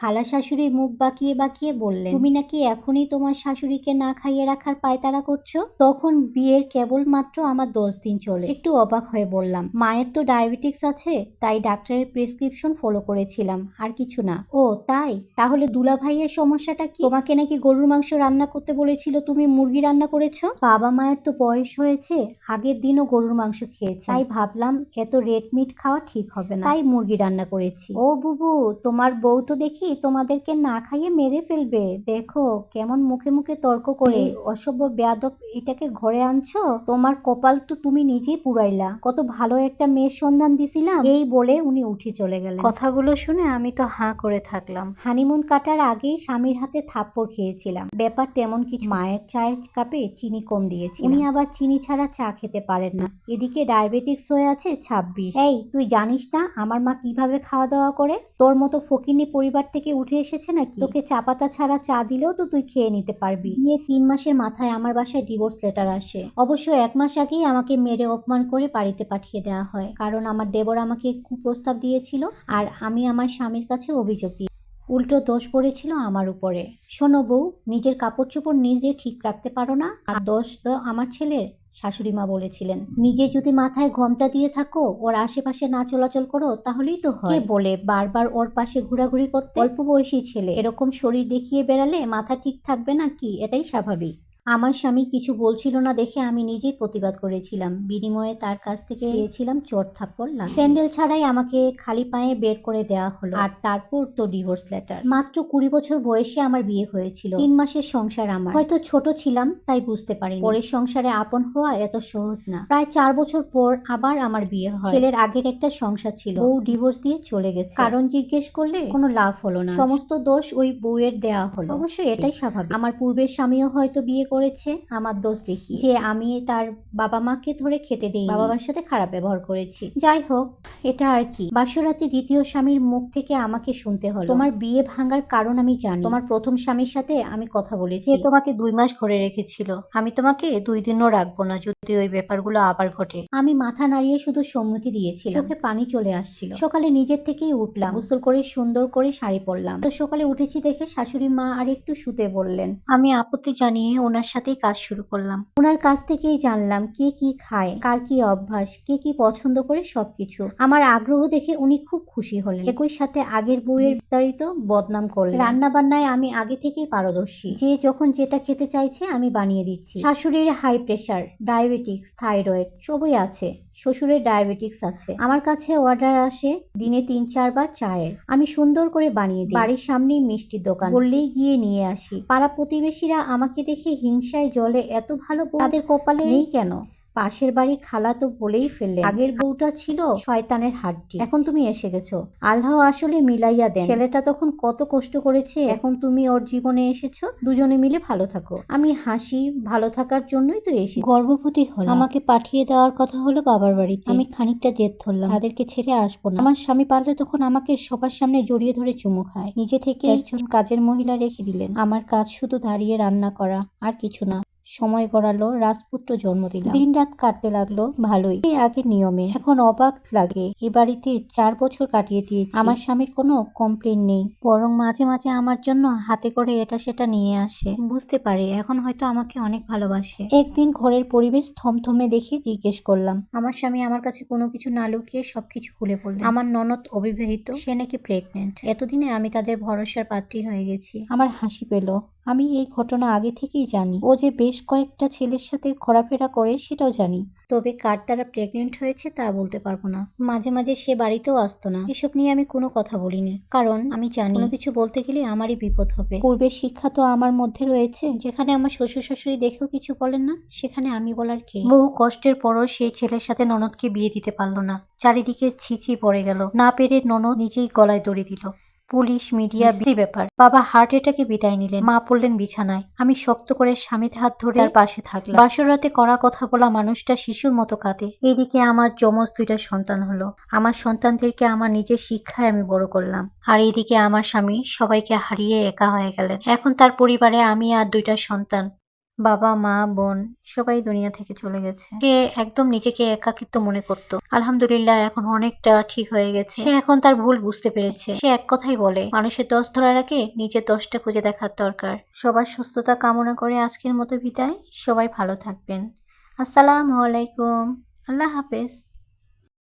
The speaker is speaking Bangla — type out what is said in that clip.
খালা শাশুড়ি মুখ বাঁকিয়ে বাঁকিয়ে বললেন, তুমি নাকি এখনই তোমার শাশুড়িকে না খাইয়ে রাখার পায়তারা করছো? তখন বিয়ের কেবল মাত্র আমার 10 দিন চলে। একটু অবাক হয়ে বললাম, মায়ের তো ডায়াবেটিক্স আছে, তাই ডাক্তারের প্রেসক্রিপশন ফলো করেছিলাম, আর কিছু না। ও তাই? তাহলে দুলা ভাইয়ের সমস্যাটা কি? তোমাকে নাকি গরুর মাংস রান্না করতে বলেছিল, তুমি মুরগি রান্না করেছো। বাবা মায়ের তো বয়স হয়েছে, আগের দিনও গরুর মাংস খেয়েছে, তাই ভাবলাম এত রেড মিট খাওয়া ঠিক হবে না, তাই মুরগি রান্না করেছি। ও বুবু, তোমার বউ তো দেখি তোমাদেরকে না খাইয়ে মেরে ফেলবে। দেখো কেমন মুখে মুখে তর্ক করে, অসভ্য বেয়াদব এটাকে ঘরে আনছো। তোমার কপাল তো তুমি নিজেই পুরাইলা, কত ভালো একটা মেয়ের সন্ধান দিছিলাম। এই বলে উনি উঠে চলে গেলেন। কথাগুলো শুনে আমি তো হাঁ করে থাকলাম। হানিমুন কাটার আগেই স্বামীর হাতে থাপ্পড় খেয়েছিলাম। ব্যাপার তেমন কিছু, মায়ের চায়ের কাপে চিনি কম দিয়েছি, উনি আবার চিনি ছাড়া চা খেতে পারেন না। এদিকে ডায়াবেটিক্স হয়ে আছে 26। এই তুই জানিস না আমার মা কিভাবে খাওয়া দাওয়া করে? তোর মতো ফকিন্নি পরিবার থেকে উঠে এসেছে নাকি? তোকে চা পাতা ছাড়া চা দিলেও তো তুই খেয়ে নিতে পারবি। বিয়ে 3 মাসের মাথায় আমার বাসায় ডিভোর্স লেটার আসে। অবশ্য 1 মাস আগেই আমাকে মেরে অপমান করে বাড়িতে পাঠিয়ে দেওয়া হয়, কারণ আমার দেবর আমাকে কুপ্রস্তাব দিয়েছিল আর আমি আমার স্বামীর কাছে অভিযোগ দিই। উল্টো দোষ পড়েছিল আমার উপরে। শোনো বউ, নিজের কাপড় চোপড় নিজে ঠিক রাখতে পারো না, আর দোষ তো আমার ছেলের। শাশুড়ি মা বলেছিলেন, নিজে যদি মাথায় ঘোমটা দিয়ে থাকো, ওর আশেপাশে না চলাচল করো, তাহলেই তো হয়। কে বলে বারবার ওর পাশে ঘোরাঘুরি করতে? অল্প বয়সী ছেলে, এরকম শরীর দেখিয়ে বেড়ালে মাথা ঠিক থাকবে নাকি? এটাই স্বাভাবিক। আমার স্বামী কিছু বলছিল না দেখে আমি নিজেই প্রতিবাদ করেছিলাম। বিনিময়ে তার কাছ থেকে পেয়েছিলাম চোট থাপ্পড় লাগিয়ে। স্যান্ডেল ছাড়াই আমাকে খালি পায়ে বের করে দেওয়া হলো, আর তারপর তো ডিভোর্স লেটার। মাত্র 20 বছর বয়সে আমার বিয়ে হয়েছিল। 3 মাসের সংসার আমার। হয়তো ছোট ছিলাম তাই বুঝতে পারিনি পরের সংসারে আপন হওয়া এত সহজ না। প্রায় 4 বছর পর আবার আমার বিয়ে হয়। ছেলের আগের একটা সংসার ছিল, বউ ডিভোর্স দিয়ে চলে গেছে। কারণ জিজ্ঞেস করলে কোনো লাভ হলো না, সমস্ত দোষ ওই বউয়ের দেয়া হলো। অবশ্যই এটাই স্বাভাবিক। আমার পূর্বের স্বামীও হয়তো বিয়ে করেছে আমার দোষ দেখি, যে আমি তার বাবা মাকে ধরে খেতে দেই, বাবা মার সাথে খারাপ ব্যবহার করেছি। যাই হোক, এটা আর কি। বাসরাতে দ্বিতীয় স্বামীর মুখ থেকে আমাকে শুনতে হলো, তোমার বিয়ে ভাঙার কারণ আমি জানি। তোমার প্রথম স্বামীর সাথে আমি কথা বলেছি, সে তোমাকে 2 মাস ঘরে রেখেছিল। আমি তোমাকে 2 দিনও রাখবো না যদি ওই ব্যাপারগুলো আবার ঘটে। আমি মাথা নাড়িয়ে শুধু সম্মতি দিয়েছিলাম। চোখে পানি চলে আসছিল। সকালে নিজের থেকেই উঠলাম, গোসল করে সুন্দর করে শাড়ি পরলাম। তো সকালে উঠেছি দেখে শাশুড়ি মা আর একটু শুতে বললেন। আমি আপত্তি জানিয়ে ওনার সাথেই কাজ শুরু করলাম। ওনার কাছ থেকেই জানলাম কে কি খায়, কার কি অভ্যাস, কে কি পছন্দ করে, সবকিছু। আমার আগ্রহ দেখে উনি খুব খুশি হলেন। একই সাথে আগের বউয়ের বিস্তারিত বদনাম করলেন। রান্না বান্নায় আমি আগে থেকেই পারদর্শী, যে যখন যেটা খেতে চাইছে আমি বানিয়ে দিচ্ছি। শাশুড়ির হাই প্রেশার, ডায়াবেটিক্স, থাইরয়েড সবই আছে। শ্বশুরের ডায়াবেটিক্স আছে। আমার কাছে অর্ডার আসে দিনে 3-4 বার চায়ের। আমি সুন্দর করে বানিয়ে দিই। বাড়ির সামনেই মিষ্টির দোকান, বললেই গিয়ে নিয়ে আসি। পাড়া প্রতিবেশীরা আমাকে দেখে হিংসায় জ্বলে, এত ভালো বউ তাদের কপালে নেই কেন? পাশের বাড়ি খালা তো বলেই ফেললে, আগের বউটা ছিল শয়তানের হাড্ডি, এখন তুমি এসে গেছো। আল্লাহ আসলে মিলাইয়া দেন। ছেলেটা তখন কত কষ্ট করেছে, এখন তুমি ওর জীবনে এসেছো, দুজনে মিলে ভালো থাকো। আমি হাসি, ভালো থাকার জন্যই তো এসেছি। গর্ভবতী হলাম। আমাকে পাঠিয়ে দেওয়ার কথা হলো বাবার বাড়িতে। আমি খানিকটা জেদ ধরলাম, তাদেরকে ছেড়ে আসবো না। আমার স্বামী পারলে তখন আমাকে সবার সামনে জড়িয়ে ধরে চুমু খায়। নিজে থেকে একজন কাজের মহিলা রেখে দিলেন। আমার কাজ শুধু দাঁড়িয়ে রান্না করা, আর কিছু না। সময় গড়ালো, রাজপুত্র জন্ম দিলাম। দিন রাত কাটতে লাগলো ভালোই, এই আগের নিয়মে। এখন অবাক লাগে, এ বাড়িতে 4 বছর কাটিয়ে দিয়েছি। আমার স্বামীর কোনো কমপ্লেন নেই, বরং মাঝে মাঝে আমার জন্য হাতে করে এটা সেটা নিয়ে আসে। বুঝতে পারি এখন হয়তো আমাকে অনেক ভালোবাসে। একদিন ঘরের পরিবেশ থমথমে দেখে জিজ্ঞেস করলাম। আমার স্বামী আমার কাছে কোনো কিছু না লুকিয়ে সবকিছু খুলে পড়লেন। আমার ননদ অবিবাহিত, সে নাকি প্রেগনেন্ট। এতদিনে আমি তাদের ভরসার পাত্রী হয়ে গেছি। আমার হাসি পেল। আমি এই ঘটনা আগে থেকেই জানি। ও যে বেশ কয়েকটা ছেলের সাথে ঘোরাফেরা করে সেটাও জানি, তবে কার দ্বারা প্রেগনেন্ট হয়েছে তা বলতে পারবো না। মাঝে মাঝে সে বাড়িতেও আসতো না। এসব নিয়ে আমি কোনো কথা বলিনি, কারণ আমি জানি কোনো কিছু বলতে গেলে আমারই বিপদ হবে। পূর্বের শিক্ষা তো আমার মধ্যে রয়েছে। যেখানে আমার শ্বশুর শাশুড়ি দেখেও কিছু বলেন না, সেখানে আমি বলার কে? বহু কষ্টের পরও সেই ছেলের সাথে ননদকে বিয়ে দিতে পারলো না। চারিদিকে ছিছি পড়ে গেল। না পেরে ননদ নিজেই গলায় দড়ি দিল। পুলিশ, মিডিয়া, বিশ্রী ব্যাপার। বাবা হার্ট অ্যাটাকে বিদায় নিলেন, মা পড়লেন বিছানায়। আমি শক্ত করে স্বামীর হাত ধরে তার পাশে থাকলাম। বাসর রাতে কড়া কথা বলা মানুষটা শিশুর মতো কাঁদে। এইদিকে আমার যমজ 2টা সন্তান হলো। আমার সন্তানদেরকে আমার নিজের শিক্ষায় আমি বড় করলাম। আর এইদিকে আমার স্বামী সবাইকে হারিয়ে একা হয়ে গেলেন। এখন তার পরিবারে আমি আর 2টা সন্তান। বাবা মা বোন সবাই দুনিয়া থেকে চলে গেছে। সে একদম নিজেকে একাকিত্ব মনে করত। আলহামদুলিল্লাহ এখন অনেকটা ঠিক হয়ে গেছে। সে এখন তার ভুল বুঝতে পেরেছে। সে এক কথাই বলে, মানুষের দোষ ধরার আগে নিজের দোষটা খুঁজে দেখার দরকার। সবার সুস্থতা কামনা করে আজকের মতো বিদায়। সবাই ভালো থাকবেন। আসসালামু আলাইকুম। আল্লাহ হাফেজ।